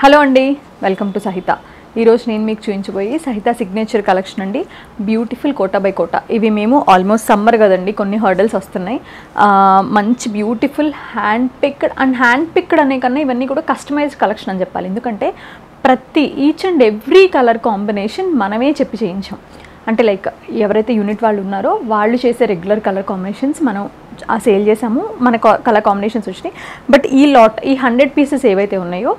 Hello అండి, welcome to సహిత. ఈరోజు నేను మీకు చూపించబోయి సహిత సిగ్నేచర్ కలెక్షన్ అండి. Beautiful Kota by Kota. ఇవి మేము ఆల్మోస్ట్ సమ్మర్ కదండి, కొన్ని హర్డల్స్ వస్తున్నాయి. మంచి బ్యూటిఫుల్ హ్యాండ్ పిక్డ్ అనే కన్నా ఇవన్నీ కూడా కస్టమైజ్డ్ కలెక్షన్ అని చెప్పాలి. ఎందుకంటే ప్రతి each and every colour combination మనమే చెప్పి చేయించాం. అంటే లైక్ ఎవరైతే యూనిట్ వాళ్ళు ఉన్నారో వాళ్ళు చేసే రెగ్యులర్ కలర్ కాంబినేషన్స్ మనం సేల్ చేసాము, మన కలర్ కాంబినేషన్స్ వచ్చినాయి. బట్ ఈ 100 పీసెస్ ఏవైతే ఉన్నాయో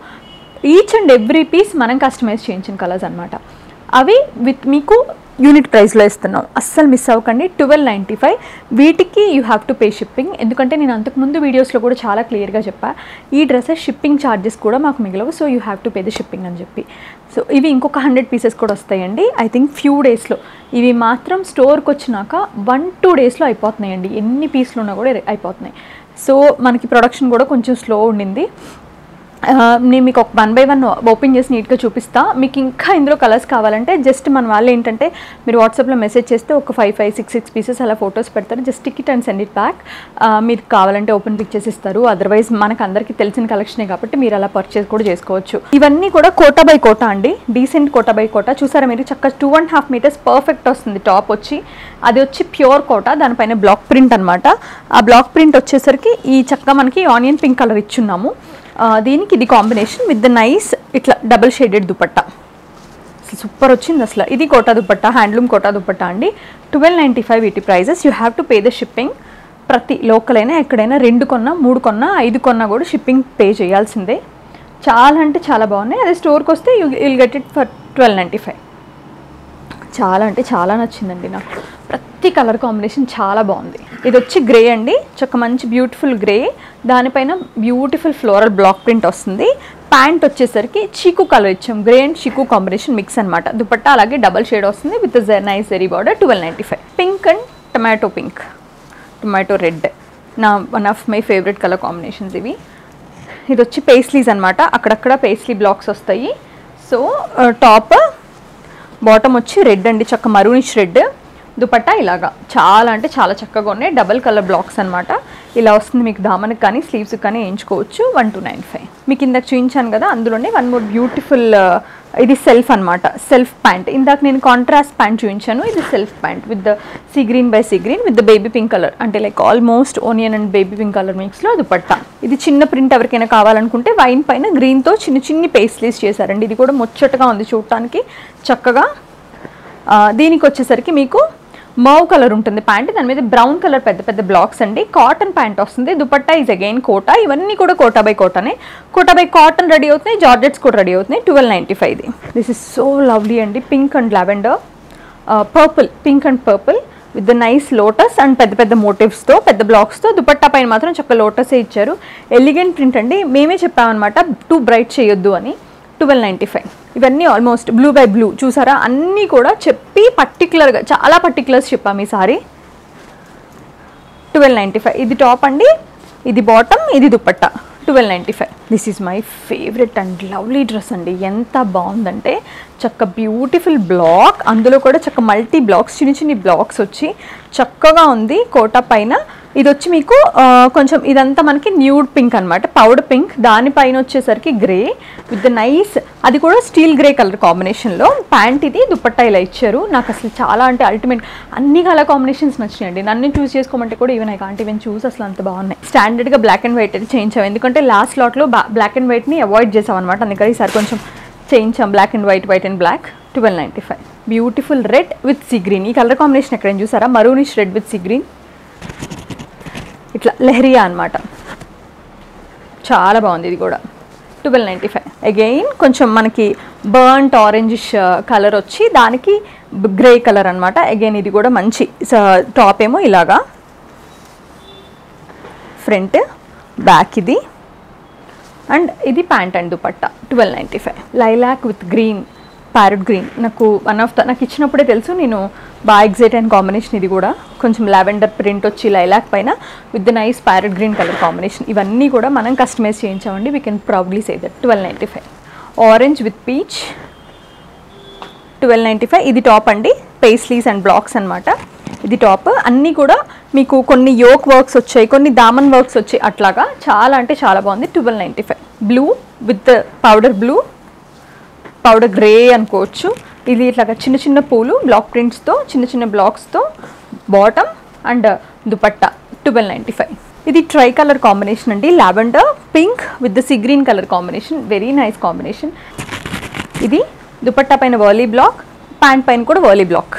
ఈచ్ అండ్ ఎవ్రీ పీస్ మనం కస్టమైజ్ చేయించిన కలర్స్ అనమాట. అవి విత్ మీకు యూనిట్ ప్రైస్లో ఇస్తున్నాం, అస్సలు మిస్ అవ్వకండి. 1295. వీటికి you have to pay shipping. ఎందుకంటే నేను అంతకుముందు వీడియోస్లో కూడా చాలా క్లియర్గా చెప్పా, ఈ డ్రెస్సెస్ షిప్పింగ్ ఛార్జెస్ కూడా మాకు మిగలవు, so you have to pay the shipping అని చెప్పి. సో ఇవి ఇంకొక 100 పీసెస్ కూడా వస్తాయండి. ఐ థింక్ ఫ్యూ డేస్లో. ఇవి మాత్రం స్టోర్కి వచ్చినాక 1-2 డేస్లో అయిపోతున్నాయండి. ఎన్ని పీసులు ఉన్నా కూడా అయిపోతున్నాయి. సో మనకి ప్రొడక్షన్ కూడా కొంచెం స్లో ఉండింది. నేను మీకు ఒక 1 by 1 ఓపెన్ చేసి నీట్గా చూపిస్తా. మీకు ఇంకా ఇందులో కలర్స్ కావాలంటే జస్ట్ మన వాళ్ళు ఏంటంటే మీరు వాట్సాప్లో మెసేజ్ చేస్తే ఒక 5-6 పీసెస్ అలా ఫొటోస్ పెడతారు. Just tick it and send it back. మీరు కావాలంటే ఓపెన్ పిక్చర్స్ ఇస్తారు. అదర్వైజ్ మనకు అందరికీ తెలిసిన కలెక్షనే కాబట్టి మీరు అలా పర్చేస్ కూడా చేసుకోవచ్చు. ఇవన్నీ కూడా కోటా బై కోటా అండి, డీసెంట్ కోటా బై కోటా. చూసారా మీరు, చక్కగా 2.5 meters పర్ఫెక్ట్ వస్తుంది టాప్ వచ్చి. అది వచ్చి ప్యూర్ కోటా, దానిపైన బ్లాక్ ప్రింట్ అనమాట. ఆ బ్లాక్ ప్రింట్ వచ్చేసరికి ఈ చక్కగా మనకి ఆనియన్ పింక్ కలర్ ఇచ్చున్నాము. దీనికి ఇది కాంబినేషన్ విత్ ద నైస్ ఇట్లా డబుల్ షేడెడ్ దుపట్టా. సూపర్ వచ్చింది అసలు. ఇది కోటా దుపట్టా, హ్యాండ్లూమ్ కోటా దుపట్టా అండి. 1295 వీటి prices. You have to pay the shipping. ప్రతి లోకల్ అయినా ఎక్కడైనా 2 కొన్నా 3 కొన్నా 5 కొన్నా కూడా షిప్పింగ్ పే చేయాల్సిందే. చాలా అంటే చాలా బాగున్నాయి. అదే స్టోర్కి వస్తే you will get it for 1295. చాలా అంటే చాలా నచ్చిందండి నాకు. ప్రతి కలర్ కాంబినేషన్ చాలా బాగుంది. ఇది వచ్చి గ్రే అండి, చక్క మంచి బ్యూటిఫుల్ గ్రే, దానిపైన బ్యూటిఫుల్ ఫ్లోరల్ బ్లాక్ ప్రింట్ వస్తుంది. ప్యాంట్ వచ్చేసరికి చీకు కలర్ ఇచ్చాం, grey and chikoo combination mix అనమాట. దుపట్టా అలాగే డబల్ షేడ్ వస్తుంది with nice zari border. 1295. Pink and tomato pink, tomato red, one of my favourite colour combinations ఇవి. ఇది వచ్చి పేస్లీస్ అనమాట, అక్కడక్కడ పేస్లీ బ్లాక్స్ వస్తాయి. సో టాప్ బాటమ్ వచ్చి రెడ్ అండి, చక్క మరూనిష్ రెడ్. దుపట్టా ఇలాగా చాలా అంటే చాలా చక్కగా ఉన్నాయి. డబల్ కలర్ బ్లాక్స్ అనమాట. ఇలా వస్తుంది మీకు. దామనకి కానీ స్లీవ్స్కి కానీ వేయించుకోవచ్చు. 1295. మీకు ఇందాక చూపించాను కదా, అందులోనే వన్ మోర్ బ్యూటిఫుల్. ఇది సెల్ఫ్ అనమాట, సెల్ఫ్ ప్యాంట్. ఇందాక నేను కాంట్రాస్ట్ ప్యాంట్ చూపించాను, ఇది self pant with the sea green by sea green with the baby pink colour. అంటే like almost onion and baby pink colour మిక్స్లో దుపట్టా. ఇది చిన్న ప్రింట్ ఎవరికైనా కావాలనుకుంటే వైన్ పైన గ్రీన్తో చిన్ని పేస్లీస్ చేశారండి. ఇది కూడా ముచ్చటగా ఉంది చూడటానికి చక్కగా. దీనికి వచ్చేసరికి మీకు మౌ కలర్ ఉంటుంది ప్యాంట్, దాని మీద బ్రౌన్ కలర్ పెద్ద పెద్ద బ్లాక్స్ అండి. కాటన్ ప్యాంట్ వస్తుంది. Dupatta is again Kota. ఇవన్నీ కూడా కోటా బై కోటానే. కోటా బై కాటన్ రెడీ అవుతున్నాయి, జార్జెట్స్ కూడా రెడీ అవుతున్నాయి. 1295. దిస్ ఇస్ సో లవ్లీ అండి. Pink and lavender, purple, pink and purple with the nice lotus and పెద్ద పెద్ద మోటివ్స్తో, పెద్ద బ్లాక్స్తో. దుపట్టా పైన మాత్రం చక్క లోటసే ఇచ్చారు. ఎలిగెంట్ ప్రింట్ అండి. మేమే చెప్పామన్నమాట టూ బ్రైట్ చేయొద్దు అని. 1295. ఇవన్నీ ఆల్మోస్ట్ బ్లూ బై బ్లూ. చూసారా, అన్నీ కూడా చెప్పి పర్టికులర్గా చాలా పర్టికులర్స్ చెప్పాము ఈసారి. 1295. ఇది టాప్ అండి, ఇది బాటమ్, ఇది dupatta. 1295. This is my favourite and lovely dress అండి. ఎంత బాగుందంటే చక్క బ్యూటిఫుల్ బ్లాక్, అందులో కూడా చక్క మల్టీ బ్లాక్స్, చిన్ని బ్లాక్స్ వచ్చి చక్కగా ఉంది కోటా పైన. ఇది వచ్చి మీకు కొంచెం ఇదంతా మనకి న్యూడ్ పింక్ అనమాట, పౌడర్ పింక్. దానిపైన వచ్చేసరికి గ్రే విత్ ద నైస్, అది కూడా స్టీల్ గ్రే కలర్ కాంబినేషన్లో ప్యాంట్. ఇది దుపట్టా ఇలా ఇచ్చారు. నాకు అసలు చాలా అంటే అల్టిమేట్. అన్ని కలర్ కాంబినేషన్స్ నచ్చినాయండి. నన్ను చూస్ చేసుకోమంటే కూడా ఈవెన్ ఐ కాంట్ ఈవెన్ చూస్. అసలు అంత బాగున్నాయి. స్టాండర్డ్గా బ్లాక్ అండ్ వైట్ అయితే చేయించాం, ఎందుకంటే లాస్ట్ లాట్లో బ్లాక్ అండ్ వైట్ని అవాయిడ్ చేసాం అనమాట. అందుకని ఈసారి కొంచెం చేయించాం black and white, white and black. 1295. Beautiful red with sea green. ఈ కలర్ కాంబినేషన్ ఎక్కడైనా చూసారా, maroonish red with sea green. ఇట్లా లెహరియా అనమాట, చాలా బాగుంది. ఇది కూడా 1295. అగైన్ కొంచెం మనకి బర్న్ట్ ఆరెంజిష్ కలర్ వచ్చి దానికి గ్రే కలర్ అనమాట. అగైన్ ఇది కూడా మంచి. టాప్ ఏమో ఇలాగా, ఫ్రంట్ బ్యాక్ ఇది, అండ్ ఇది pant and dupatta. 1295. Lilac with green, parrot green. నాకు నాకు ఇచ్చినప్పుడే తెలుసు, నేను బాగా ఎగ్జైట్ అయిన కాంబినేషన్. ఇది కూడా కొంచెం లావెండర్ ప్రింట్ వచ్చి లైలాక్ పైన with the nice parrot green colour combination. ఇవన్నీ కూడా మనం కస్టమైజ్ చేయించామండి. We can proudly say that. 1295. Orange with peach. 1295. ఇది టాప్ అండి, పేస్లీస్ అండ్ బ్లాక్స్ అనమాట. ఇది టాప్. అన్నీ కూడా మీకు కొన్ని యోక్ వర్క్స్ వచ్చాయి, కొన్ని దామన్ వర్క్స్ వచ్చాయి. అట్లాగా చాలా అంటే చాలా బాగుంది. 1295. Blue with powder blue, powder grey అనుకోవచ్చు. ఇది ఇట్లాగా చిన్న చిన్న పూలు బ్లాక్ ప్రింట్స్తో, చిన్న చిన్న బ్లాక్స్తో బాటమ్ అండ్ దుపట్టా 1295. ఇది ట్రై కలర్ కాంబినేషన్ అండి, lavender pink with the sea green colour combination, very nice combination. ఇది దుపట్టా పైన వర్లీ బ్లాక్, ప్యాంట్ పైన కూడా వర్లీ బ్లాక్.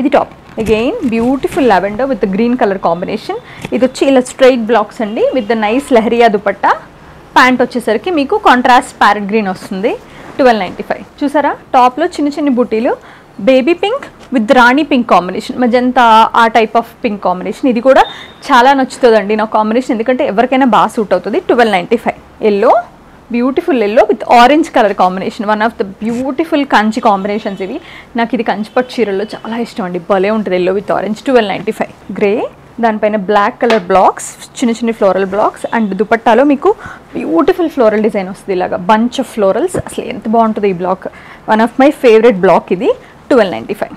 ఇది top, again beautiful lavender with green colour combination. ఇది వచ్చి ఇలా స్ట్రైట్ బ్లాక్స్ అండి with the nice leheriya dupatta. Pant వచ్చేసరికి మీకు కాంట్రాస్ట్ ప్యారెట్ గ్రీన్ వస్తుంది, 1295. చూసారా టాప్లో చిన్న చిన్న బుటీలు, baby pink with rani pink combination, magenta ఆ టైప్ ఆఫ్ పింక్ కాంబినేషన్. ఇది కూడా చాలా నచ్చుతుందండి నా కాంబినేషన్, ఎందుకంటే ఎవరికైనా బాగా సూట్ అవుతుంది. 1295. Yellow, beautiful yellow with orange colour combination, one of the beautiful Kanchi combinations ఇవి. నాకు ఇది కంచిపట్టు చీరల్లో చాలా ఇష్టం అండి, భలే ఉంటుంది ఎల్లో విత్ ఆరెంజ్. 1295. గ్రే, దానిపైన బ్లాక్ కలర్ బ్లాక్స్, చిన్న చిన్న ఫ్లోరల్ బ్లాక్స్ అండ్ దుపట్టాలో మీకు బ్యూటిఫుల్ ఫ్లోరల్ డిజైన్ వస్తుంది, ఇలాగా బంచ్ ఆఫ్ ఫ్లోరల్స్. అసలు ఎంత బాగుంటుంది ఈ block, one of my favourite block ఇది. 1295.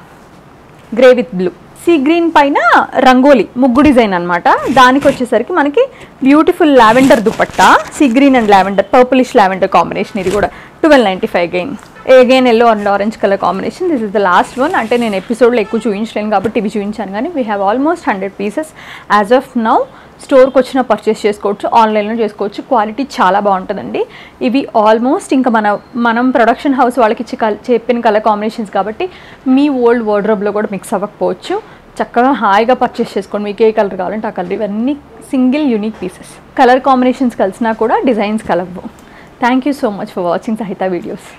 Grey with blue, sea green పైన రంగోలీ ముగ్గు డిజైన్ అనమాట. దానికి వచ్చేసరికి మనకి beautiful lavender dupatta, sea green and lavender, purplish lavender combination. ఇది కూడా 1295. Again yellow and orange colour combination. This is the last one. అంటే నేను ఎపిసోడ్లో ఎక్కువ చూపించలేను కాబట్టి ఇవి చూపించాను, కానీ we have almost 100 pieces as of now. స్టోర్కి వచ్చిన పర్చేస్ చేసుకోవచ్చు, ఆన్లైన్లో చేసుకోవచ్చు. క్వాలిటీ చాలా బాగుంటుందండి. ఇవి ఆల్మోస్ట్ ఇంకా మనం ప్రొడక్షన్ హౌస్ వాళ్ళకి చెప్పిన కలర్ కాంబినేషన్స్ కాబట్టి మీ ఓల్డ్ వార్డ్రోబ్లో కూడా మిక్స్ అవ్వకపోవచ్చు. చక్కగా హాయిగా పర్చేస్ చేసుకోండి, మీకు ఏ కలర్ కావాలంటే ఆ కలర్. ఇవన్నీ single unique pieces, colour combinations కలిసినా కూడా డిజైన్స్ కలవ్వు. Thank you so much for watching Sahita videos.